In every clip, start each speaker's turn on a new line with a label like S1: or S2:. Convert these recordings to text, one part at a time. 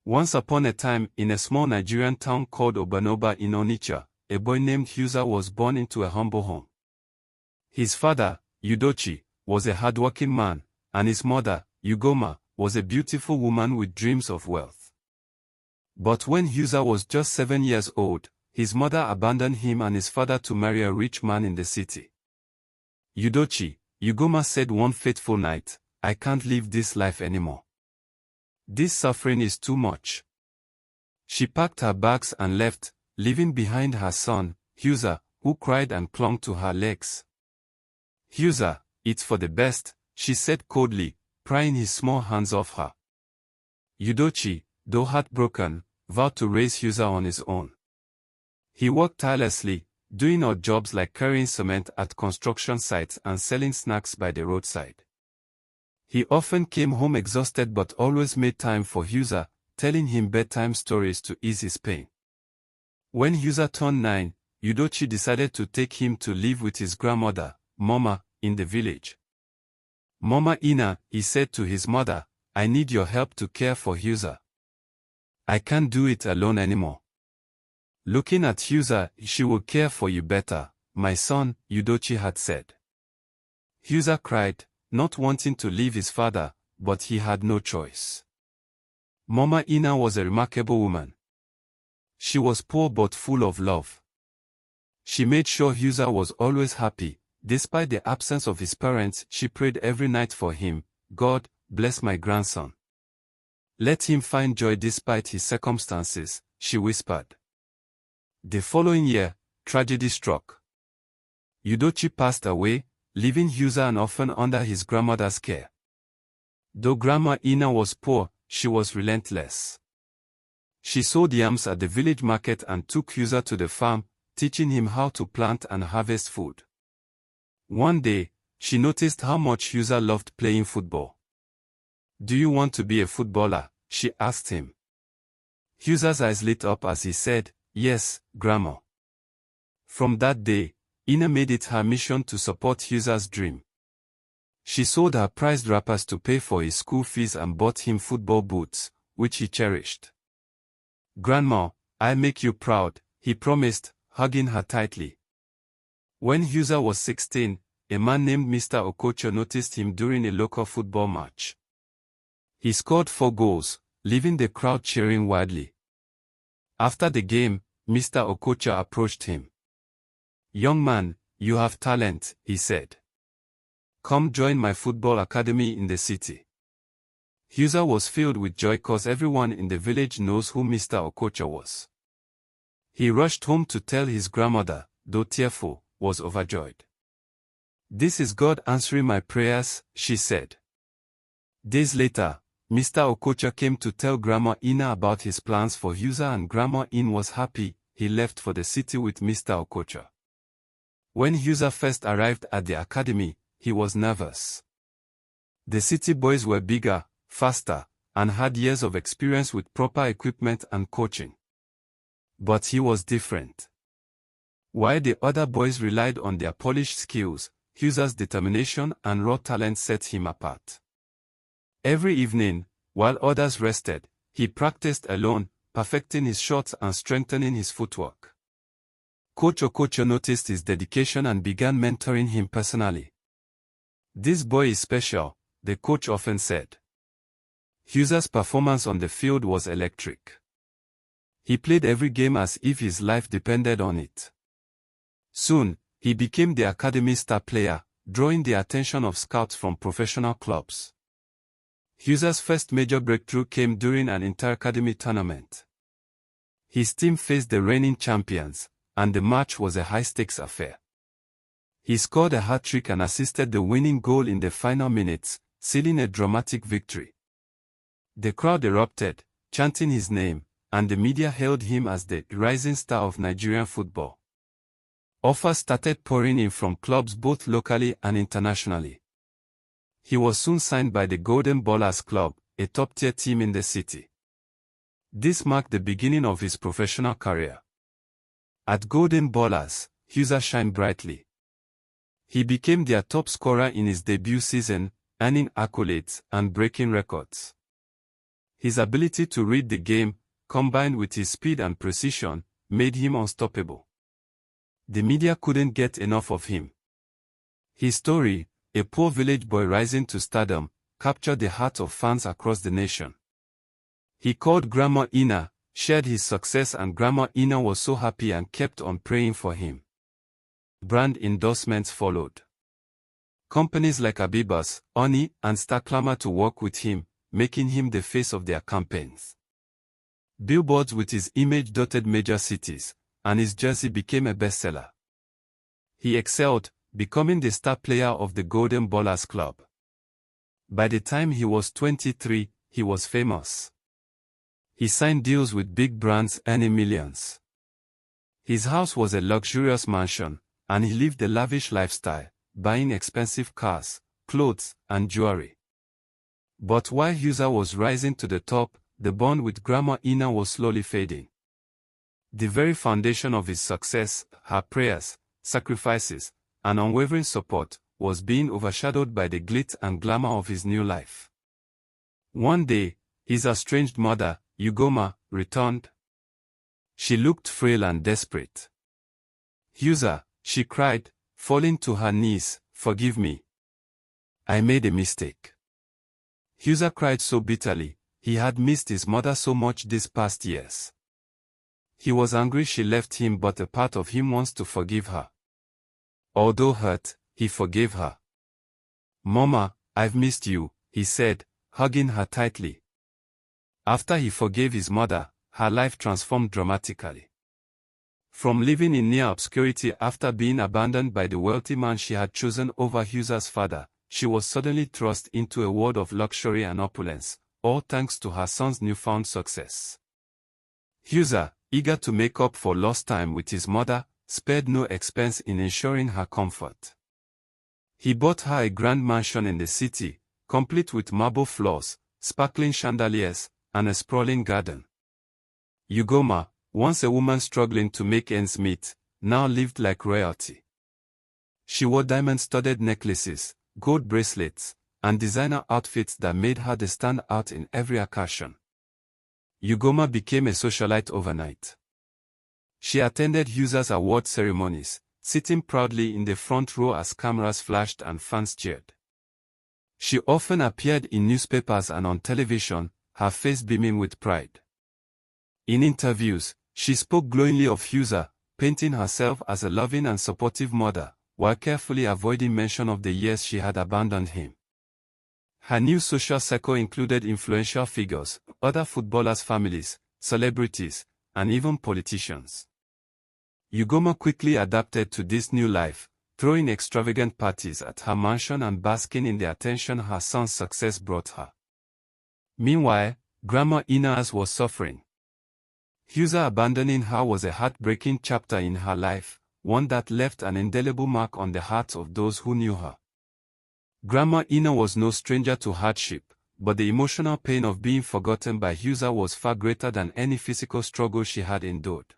S1: Once upon a time, in a small Nigerian town called Obanoba in Onitsha, a boy named Huza was born into a humble home. His father, Udochi, was a hardworking man, and his mother, Ugoma, was a beautiful woman with dreams of wealth. But when Huza was just 7 years old, his mother abandoned him and his father to marry a rich man in the city. Udochi, Ugoma said one fateful night, "I can't live this life anymore. This suffering is too much." She packed her bags and left, leaving behind her son, Huza, who cried and clung to her legs. "Huza, it's for the best," she said coldly, prying his small hands off her. Udochi, though heartbroken, vowed to raise Huza on his own. He worked tirelessly, doing odd jobs like carrying cement at construction sites and selling snacks by the roadside. He often came home exhausted but always made time for Huza, telling him bedtime stories to ease his pain. When Huza turned 9, Udochi decided to take him to live with his grandmother, Mama, in the village. "Mama Ina," he said to his mother, "I need your help to care for Huza. I can't do it alone anymore." Looking at Huza, "She will care for you better, my son," Udochi had said. Huza cried, not wanting to leave his father, but he had no choice. Mama Ina was a remarkable woman. She was poor but full of love. She made sure Huza was always happy. Despite the absence of his parents, she prayed every night for him, "God, bless my grandson. Let him find joy despite his circumstances," she whispered. The following year, tragedy struck. Udochi passed away, leaving Huza an orphan under his grandmother's care. Though Grandma Ina was poor, she was relentless. She sold yams at the village market and took Huza to the farm, teaching him how to plant and harvest food. One day, she noticed how much Huza loved playing football. "Do you want to be a footballer?" she asked him. Huza's eyes lit up as he said, "Yes, Grandma." From that day, Ina made it her mission to support Huza's dream. She sold her prized wrappers to pay for his school fees and bought him football boots, which he cherished. "Grandma, I'll make you proud," he promised, hugging her tightly. When Huza was 16, a man named Mr. Okocha noticed him during a local football match. He scored 4 goals, leaving the crowd cheering wildly. After the game, Mr. Okocha approached him. "Young man, you have talent," he said. "Come join my football academy in the city." Huza was filled with joy cause everyone in the village knows who Mr. Okocha was. He rushed home to tell his grandmother, though tearful, was overjoyed. "This is God answering my prayers," she said. Days later, Mr. Okocha came to tell Grandma Ina about his plans for Huza and Grandma Ina was happy. He left for the city with Mr. Okocha. When Huza first arrived at the academy, he was nervous. The city boys were bigger, faster, and had years of experience with proper equipment and coaching. But he was different. While the other boys relied on their polished skills, Huza's determination and raw talent set him apart. Every evening, while others rested, he practiced alone, perfecting his shots and strengthening his footwork. Coach Okocha noticed his dedication and began mentoring him personally. "This boy is special," the coach often said. Huza's performance on the field was electric. He played every game as if his life depended on it. Soon, he became the academy's star player, drawing the attention of scouts from professional clubs. Huza's first major breakthrough came during an inter-academy tournament. His team faced the reigning champions, and the match was a high-stakes affair. He scored a hat-trick and assisted the winning goal in the final minutes, sealing a dramatic victory. The crowd erupted, chanting his name, and the media hailed him as the rising star of Nigerian football. Offers started pouring in from clubs both locally and internationally. He was soon signed by the Golden Ballers Club, a top-tier team in the city. This marked the beginning of his professional career. At Golden Ballers, Huza shined brightly. He became their top scorer in his debut season, earning accolades and breaking records. His ability to read the game, combined with his speed and precision, made him unstoppable. The media couldn't get enough of him. His story, a poor village boy rising to stardom, captured the hearts of fans across the nation. He called Grandma Ina, shared his success, and Grandma Ina was so happy and kept on praying for him. Brand endorsements followed. Companies like Immerse, Onye, and Star clamored to work with him, making him the face of their campaigns. Billboards with his image dotted major cities, and his jersey became a bestseller. He excelled, becoming the star player of the Golden Ballers Club. By the time he was 23, he was famous. He signed deals with big brands earning millions. His house was a luxurious mansion, and he lived a lavish lifestyle, buying expensive cars, clothes, and jewelry. But while Hyuza was rising to the top, the bond with Grandma Ina was slowly fading. The very foundation of his success, her prayers, sacrifices, and unwavering support, was being overshadowed by the glitz and glamour of his new life. One day, his estranged mother, Ugoma, returned. She looked frail and desperate. "Hyuza," she cried, falling to her knees, "forgive me. I made a mistake." Hyuza cried so bitterly, he had missed his mother so much these past years. He was angry she left him, but a part of him wants to forgive her. Although hurt, he forgave her. "Mama, I've missed you," he said, hugging her tightly. After he forgave his mother, her life transformed dramatically. From living in near obscurity after being abandoned by the wealthy man she had chosen over Hyuza's father, she was suddenly thrust into a world of luxury and opulence, all thanks to her son's newfound success. Hyuza, eager to make up for lost time with his mother, spared no expense in ensuring her comfort. He bought her a grand mansion in the city, complete with marble floors, sparkling chandeliers, and a sprawling garden. Ugoma, once a woman struggling to make ends meet, now lived like royalty. She wore diamond-studded necklaces, gold bracelets, and designer outfits that made her the standout in every occasion. Ugoma became a socialite overnight. She attended Hyuza's award ceremonies, sitting proudly in the front row as cameras flashed and fans cheered. She often appeared in newspapers and on television, her face beaming with pride. In interviews, she spoke glowingly of Hyuza, painting herself as a loving and supportive mother, while carefully avoiding mention of the years she had abandoned him. Her new social circle included influential figures, other footballers' families, celebrities, and even politicians. Ugoma quickly adapted to this new life, throwing extravagant parties at her mansion and basking in the attention her son's success brought her. Meanwhile, Grandma Ina was suffering. Hyuza abandoning her was a heartbreaking chapter in her life, one that left an indelible mark on the hearts of those who knew her. Grandma Ina was no stranger to hardship, but the emotional pain of being forgotten by Hyuza was far greater than any physical struggle she had endured.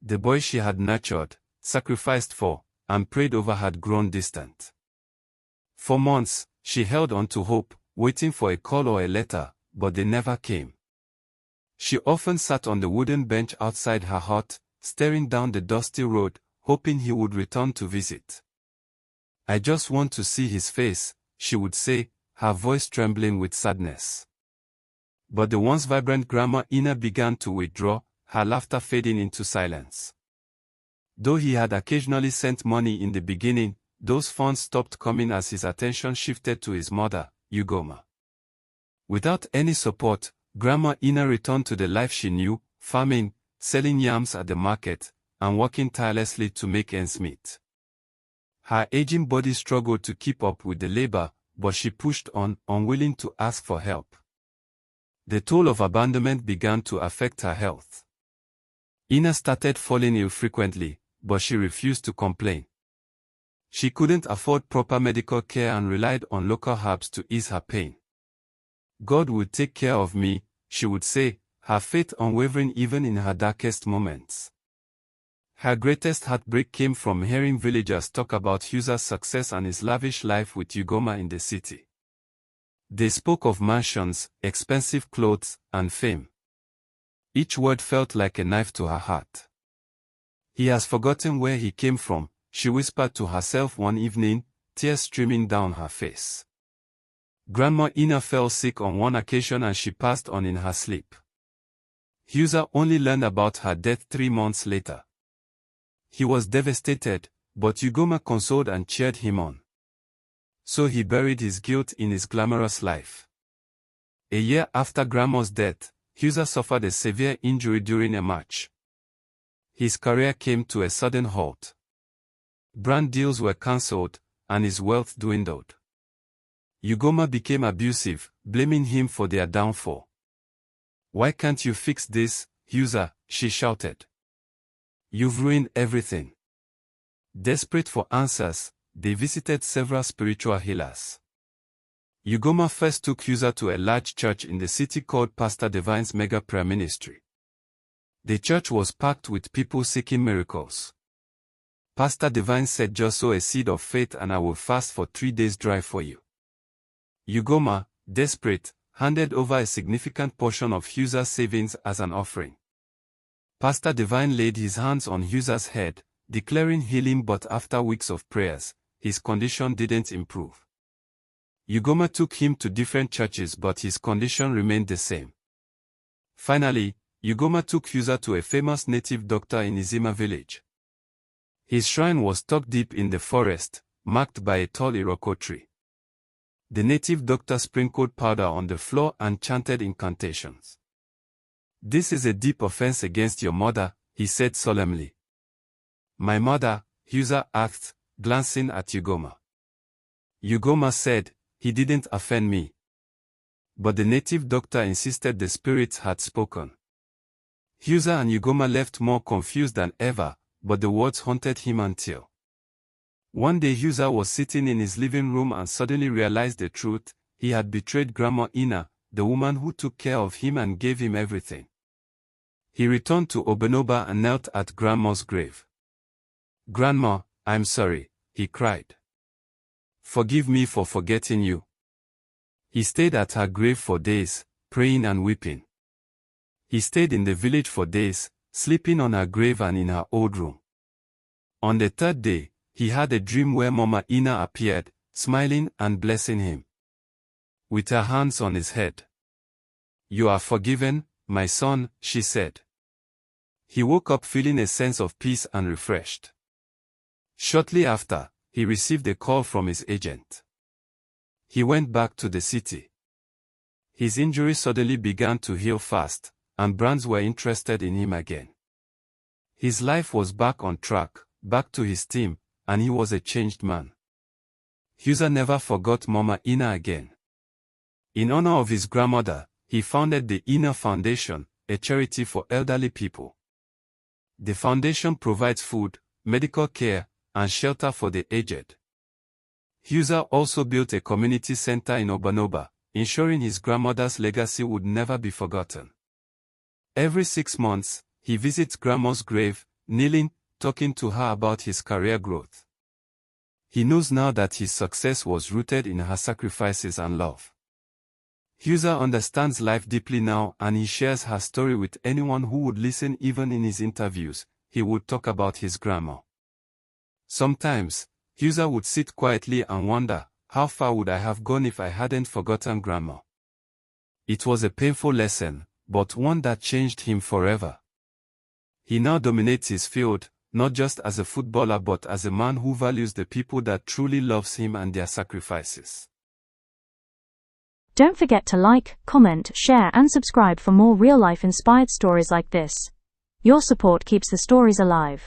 S1: The boy she had nurtured, sacrificed for, and prayed over had grown distant. For months, she held on to hope, waiting for a call or a letter, but they never came. She often sat on the wooden bench outside her hut, staring down the dusty road, hoping he would return to visit. "I just want to see his face," she would say, her voice trembling with sadness. But the once vibrant Grandma Ina began to withdraw, her laughter fading into silence. Though he had occasionally sent money in the beginning, those funds stopped coming as his attention shifted to his mother, Ugoma. Without any support, Grandma Ina returned to the life she knew, farming, selling yams at the market, and working tirelessly to make ends meet. Her aging body struggled to keep up with the labor, but she pushed on, unwilling to ask for help. The toll of abandonment began to affect her health. Ina started falling ill frequently, but she refused to complain. She couldn't afford proper medical care and relied on local herbs to ease her pain. "God will take care of me," she would say, her faith unwavering even in her darkest moments. Her greatest heartbreak came from hearing villagers talk about Hyuza's success and his lavish life with Ugoma in the city. They spoke of mansions, expensive clothes, and fame. Each word felt like a knife to her heart. He has forgotten where he came from, she whispered to herself one evening, tears streaming down her face. Grandma Ina fell sick on one occasion and she passed on in her sleep. Husa only learned about her death 3 months later. He was devastated, but Ugoma consoled and cheered him on. So he buried his guilt in his glamorous life. A year after Grandma's death, Husa suffered a severe injury during a match. His career came to a sudden halt. Brand deals were cancelled, and his wealth dwindled. Ugoma became abusive, blaming him for their downfall. "Why can't you fix this, Husa?" she shouted. "You've ruined everything." Desperate for answers, they visited several spiritual healers. Ugoma first took Husa to a large church in the city called Pastor Divine's Mega Prayer Ministry. The church was packed with people seeking miracles. Pastor Divine said, "Just sow a seed of faith and I will fast for 3 days dry for you." Ugoma, desperate, handed over a significant portion of Husa's savings as an offering. Pastor Divine laid his hands on Husa's head, declaring healing, but after weeks of prayers, his condition didn't improve. Ugoma took him to different churches but his condition remained the same. Finally, Ugoma took Husa to a famous native doctor in Izima village. His shrine was tucked deep in the forest, marked by a tall Iroko tree. The native doctor sprinkled powder on the floor and chanted incantations. "This is a deep offense against your mother," he said solemnly. "My mother?" Husa asked, glancing at Ugoma. Ugoma said, "He didn't offend me." But the native doctor insisted the spirits had spoken. Husa and Ugoma left more confused than ever, but the words haunted him until one day Husa was sitting in his living room and suddenly realized the truth. He had betrayed Grandma Ina, the woman who took care of him and gave him everything. He returned to Obenoba and knelt at Grandma's grave. "Grandma, I'm sorry," he cried. "Forgive me for forgetting you." He stayed at her grave for days, praying and weeping. He stayed in the village for days, sleeping on her grave and in her old room. On the 3rd day, he had a dream where Mama Ina appeared, smiling and blessing him. With her hands on his head. "You are forgiven, my son," she said. He woke up feeling a sense of peace and refreshed. Shortly after, he received a call from his agent. He went back to the city. His injury suddenly began to heal fast, and brands were interested in him again. His life was back on track, back to his team, and he was a changed man. Husa never forgot Mama Ina again. In honor of his grandmother, he founded the Ina Foundation, a charity for elderly people. The foundation provides food, medical care, and shelter for the aged. Husa also built a community center in Obanoba, ensuring his grandmother's legacy would never be forgotten. Every 6 months, he visits Grandma's grave, kneeling, talking to her about his career growth. He knows now that his success was rooted in her sacrifices and love. Husa understands life deeply now and he shares her story with anyone who would listen. Even in his interviews, he would talk about his grandma. Sometimes, Husa would sit quietly and wonder, how far would I have gone if I hadn't forgotten Grandma? It was a painful lesson, but one that changed him forever. He now dominates his field, not just as a footballer but as a man who values the people that truly loves him and their sacrifices.
S2: Don't forget to like, comment, share and subscribe for more real-life inspired stories like this. Your support keeps the stories alive.